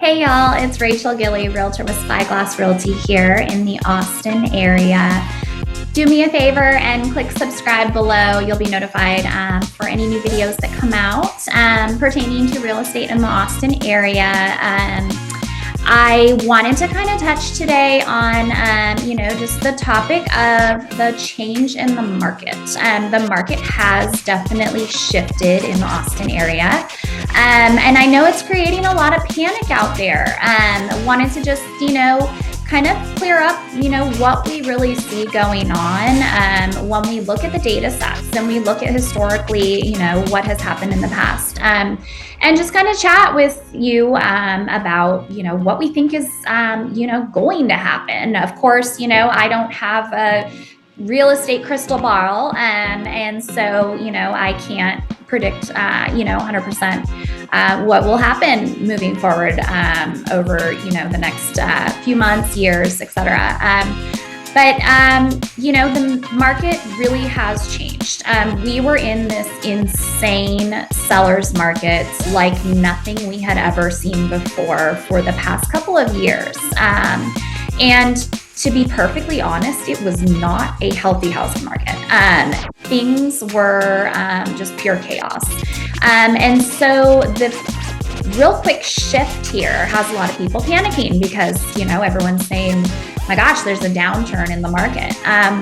Hey y'all, it's Rachel Gilly, Realtor with Spyglass Realty here in the Austin area. Do me a favor and click subscribe below. You'll be notified for any new videos that come out pertaining to real estate in the Austin area. I wanted to kind of touch today on, just the topic of the change in the market. The market has definitely shifted in the Austin area. And I know it's creating a lot of panic out there. Wanted to just, kind of clear up, what we really see going on when we look at the data sets and we look at historically, what has happened in the past. And just kind of chat with you about, what we think is, going to happen. Of course, I don't have a real estate crystal ball. And so, I can't predict, 100% what will happen moving forward over, the next few months, years, etc. But the market really has changed. We were in this insane seller's market like nothing we had ever seen before for the past couple of years. And to be perfectly honest, it was not a healthy housing market. Things were just pure chaos. And so the real quick shift here has a lot of people panicking because, everyone's saying, my gosh, there's a downturn in the market.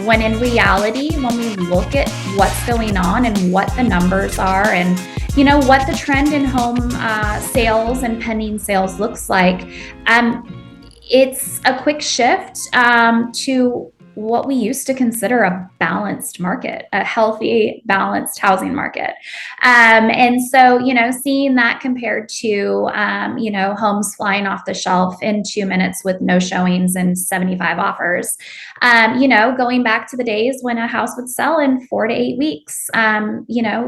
When in reality, when we look at what's going on and what the numbers are and, what the trend in home sales and pending sales looks like, it's a quick shift to what we used to consider a balanced market, a healthy, balanced housing market. And so, seeing that compared to, homes flying off the shelf in 2 minutes with no showings and 75 offers, going back to the days when a house would sell in 4 to 8 weeks,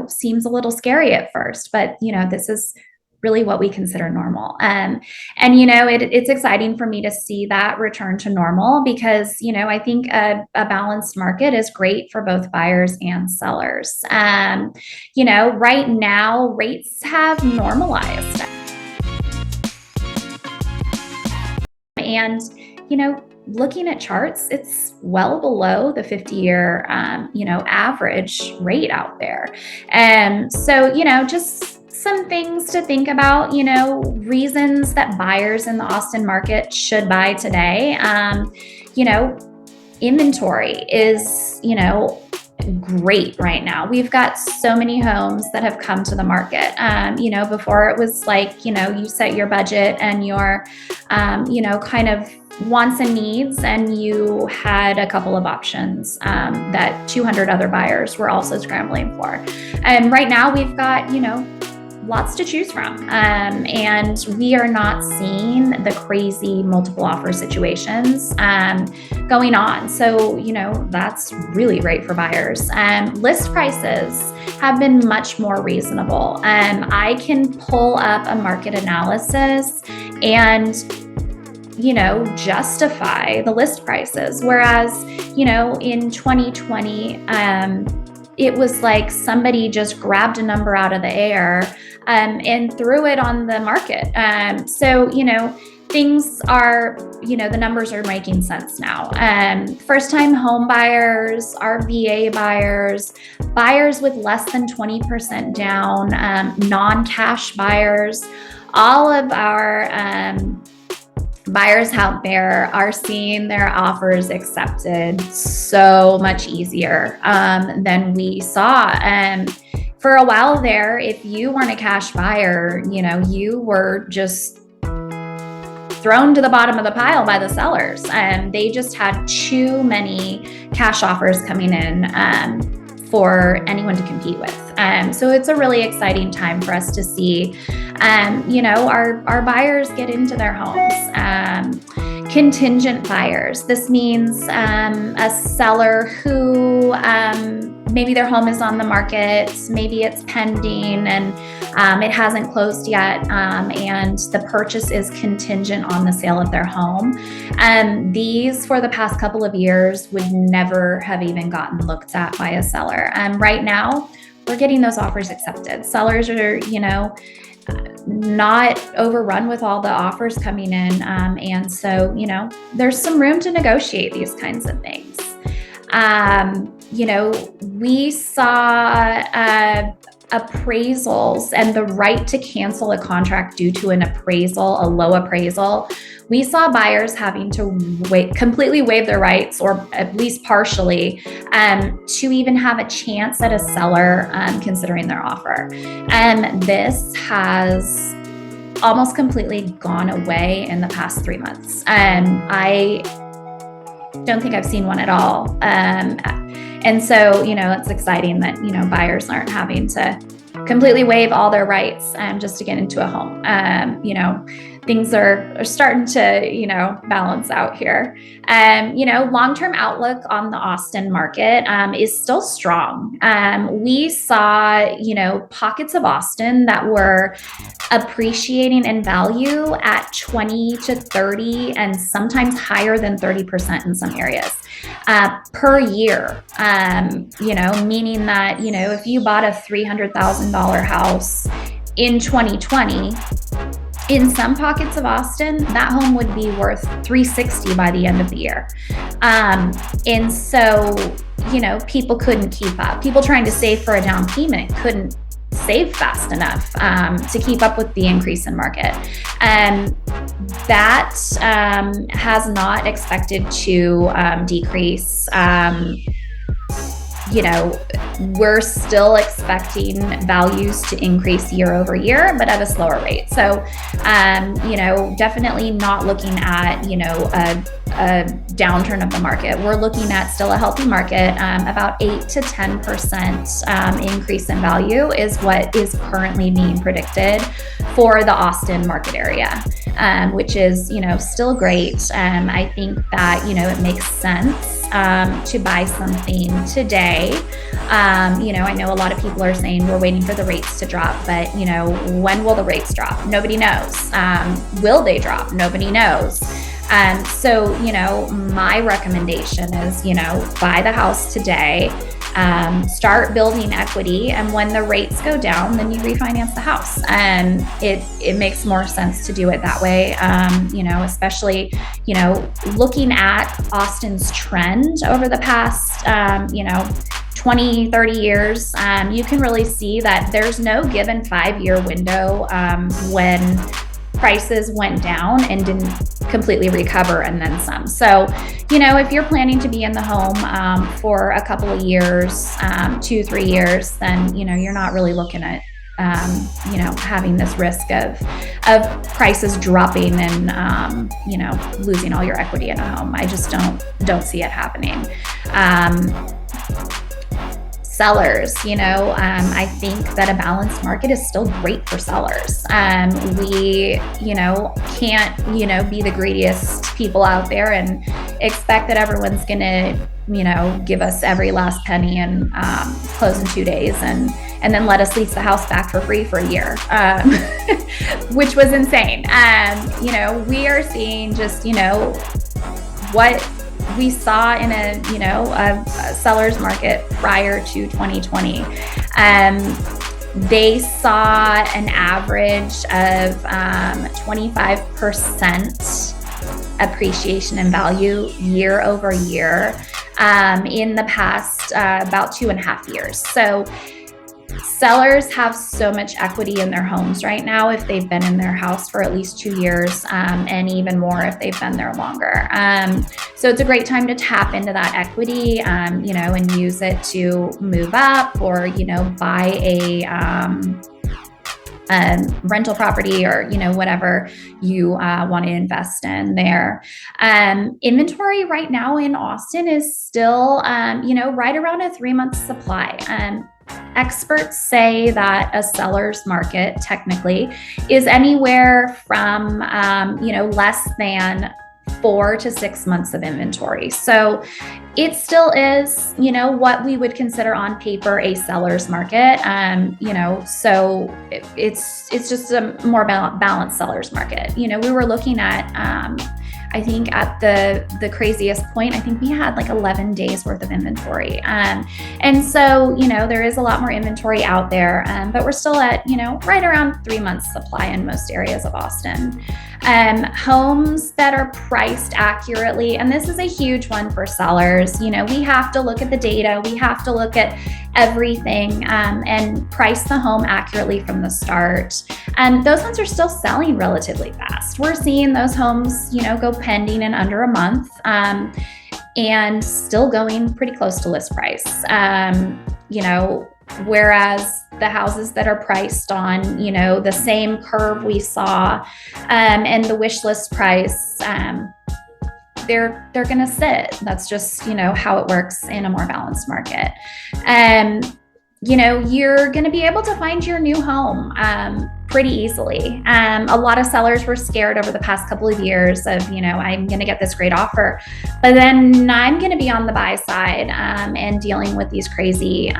seems a little scary at first, but, this is really what we consider normal. It's exciting for me to see that return to normal because, I think a balanced market is great for both buyers and sellers. Right now rates have normalized. And, looking at charts, it's well below the 50-year, average rate out there. So, just some things to think about, reasons that buyers in the Austin market should buy today. Inventory is, great right now. We've got so many homes that have come to the market. Before it was like, you set your budget and your, kind of wants and needs, and you had a couple of options that 200 other buyers were also scrambling for. And right now we've got, lots to choose from. And we are not seeing the crazy multiple offer situations going on. So, that's really great for buyers. List prices have been much more reasonable. I can pull up a market analysis and justify the list prices. Whereas, in 2020, it was like somebody just grabbed a number out of the air and threw it on the market. So, things are, the numbers are making sense now. First-time home buyers, RVA buyers, buyers with less than 20% down, non-cash buyers, all of our buyers out there are seeing their offers accepted so much easier than we saw. For a while there, if you weren't a cash buyer, you were just thrown to the bottom of the pile by the sellers. They just had too many cash offers coming in for anyone to compete with. So it's a really exciting time for us to see, our buyers get into their homes. Contingent buyers. This means a seller who maybe their home is on the market, maybe it's pending and it hasn't closed yet, and the purchase is contingent on the sale of their home. These, for the past couple of years, would never have even gotten looked at by a seller. Right now, we're getting those offers accepted. Sellers are, not overrun with all the offers coming in. And so, there's some room to negotiate these kinds of things. We saw appraisals and the right to cancel a contract due to an appraisal, a low appraisal. We saw buyers having to completely waive their rights, or at least partially, to even have a chance at a seller considering their offer. And this has almost completely gone away in the past 3 months. I don't think I've seen one at all. And so, it's exciting that, buyers aren't having to completely waive all their rights just to get into a home. Things are starting to, balance out here. Long-term outlook on the Austin market is still strong. We saw, pockets of Austin that were appreciating in value at 20 to 30 and sometimes higher than 30% in some areas per year. Meaning that, if you bought a $300,000 house in 2020, in some pockets of Austin, that home would be worth $360 by the end of the year. And so, people couldn't keep up. People trying to save for a down payment couldn't save fast enough to keep up with the increase in market. That has not expected to decrease. We're still expecting values to increase year over year, but at a slower rate. So, definitely not looking at, a downturn of the market. We're looking at still a healthy market. About 8 to 10% increase in value is what is currently being predicted for the Austin market area, which is, still great. I think that, it makes sense to buy something today. I know a lot of people are saying we're waiting for the rates to drop, but when will the rates drop? Nobody knows. Will they drop? Nobody knows. So, my recommendation is, buy the house today, start building equity. And when the rates go down, then you refinance the house. And it makes more sense to do it that way. Especially, looking at Austin's trend over the past, 20, 30 years, you can really see that there's no given 5-year window when prices went down and didn't completely recover and then some. So, if you're planning to be in the home for a couple of years, 2-3 years, then, you're not really looking at, having this risk of prices dropping and, losing all your equity in a home. I just don't see it happening. Sellers, I think that a balanced market is still great for sellers. We, can't, be the greediest people out there and expect that everyone's going to, give us every last penny and close in 2 days and then let us lease the house back for free for a year, which was insane. We are seeing just, what we saw in a seller's market prior to 2020. They saw an average of 25% appreciation in value year over year in the past about 2.5 years. So sellers have so much equity in their homes right now if they've been in their house for at least 2 years, and even more if they've been there longer. So it's a great time to tap into that equity, and use it to move up or, buy a rental property or, whatever you want to invest in there. Inventory right now in Austin is still, right around a 3-month supply. Experts say that a seller's market technically is anywhere from, less than 4 to 6 months of inventory. So it still is, what we would consider on paper a seller's market. So it's just a more balanced seller's market. We were looking at I think at the craziest point, I think we had like 11 days worth of inventory. And so, there is a lot more inventory out there, but we're still at, right around 3 months supply in most areas of Austin. Homes that are priced accurately, and this is a huge one for sellers. We have to look at the data, we have to look at everything, and price the home accurately from the start. And those ones are still selling relatively fast. We're seeing those homes, go pending in under a month, and still going pretty close to list price. Whereas the houses that are priced on, the same curve we saw, and the wish list price, they're going to sit. That's just, how it works in a more balanced market. You're going to be able to find your new home pretty easily. A lot of sellers were scared over the past couple of years of, I'm going to get this great offer, but then I'm going to be on the buy side and dealing with these crazy,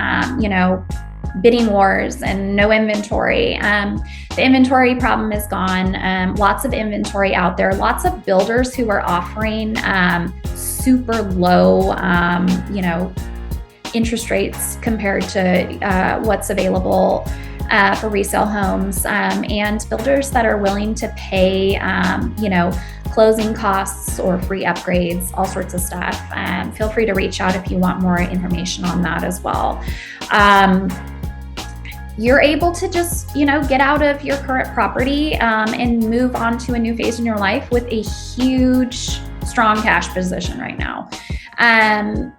bidding wars and no inventory. The inventory problem is gone. Lots of inventory out there. Lots of builders who are offering super low, interest rates compared to what's available for resale homes, and builders that are willing to pay, closing costs or free upgrades, all sorts of stuff. Feel free to reach out if you want more information on that as well. You're able to just, get out of your current property and move on to a new phase in your life with a huge, strong cash position right now. And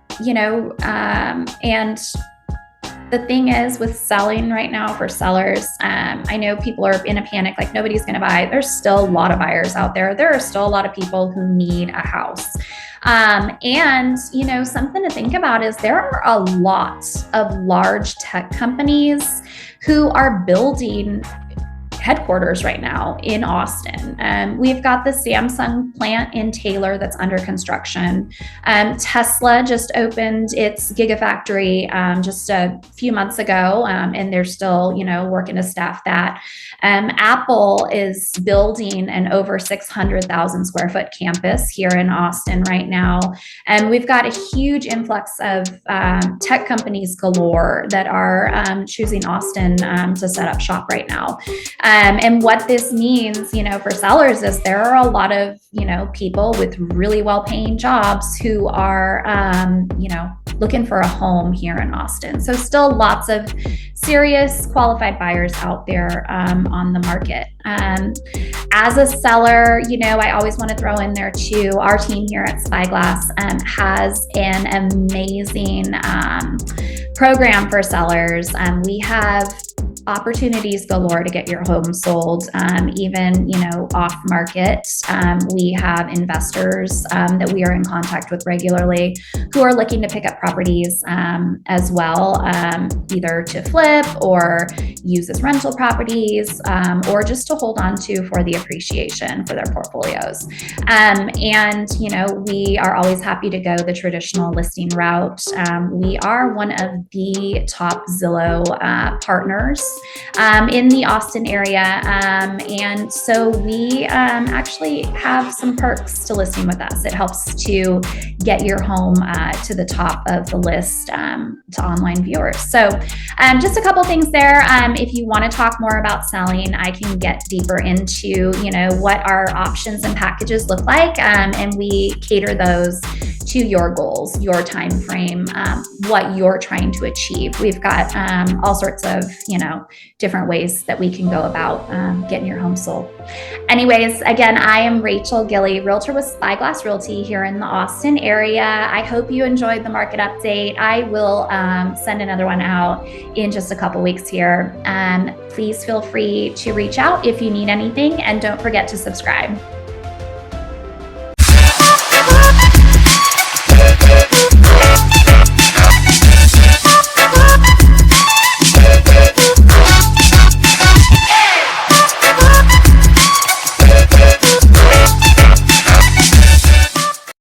the thing is with selling right now for sellers, I know people are in a panic, like nobody's going to buy. There's still a lot of buyers out there. There are still a lot of people who need a house. And, something to think about is there are a lot of large tech companies who are building headquarters right now in Austin. We've got the Samsung plant in Taylor that's under construction. Tesla just opened its Gigafactory just a few months ago, and they're still, working to staff that. Apple is building an over 600,000 square foot campus here in Austin right now. And we've got a huge influx of tech companies galore that are choosing Austin to set up shop right now. And what this means, for sellers is there are a lot of, people with really well-paying jobs who are, looking for a home here in Austin. So still lots of serious qualified buyers out there on the market. As a seller, I always want to throw in there too, our team here at Spyglass has an amazing program for sellers. We have opportunities galore to get your home sold, even, off market. We have investors that we are in contact with regularly who are looking to pick up properties as well, either to flip or use as rental properties, or just to hold on to for the appreciation for their portfolios. And, we are always happy to go the traditional listing route. We are one of the top Zillow partners in the Austin area. And so we actually have some perks to listing with us. It helps to get your home to the top of the list to online viewers. So just a couple things there. If you want to talk more about selling, I can get deeper into, what our options and packages look like. And we cater those to your goals, your time frame, what you're trying to achieve. We've got all sorts of, different ways that we can go about getting your home sold. Anyways, again, I am Rachel Gilley, realtor with Spyglass Realty here in the Austin area. I hope you enjoyed the market update. I will send another one out in just a couple weeks here. Please feel free to reach out if you need anything, and don't forget to subscribe.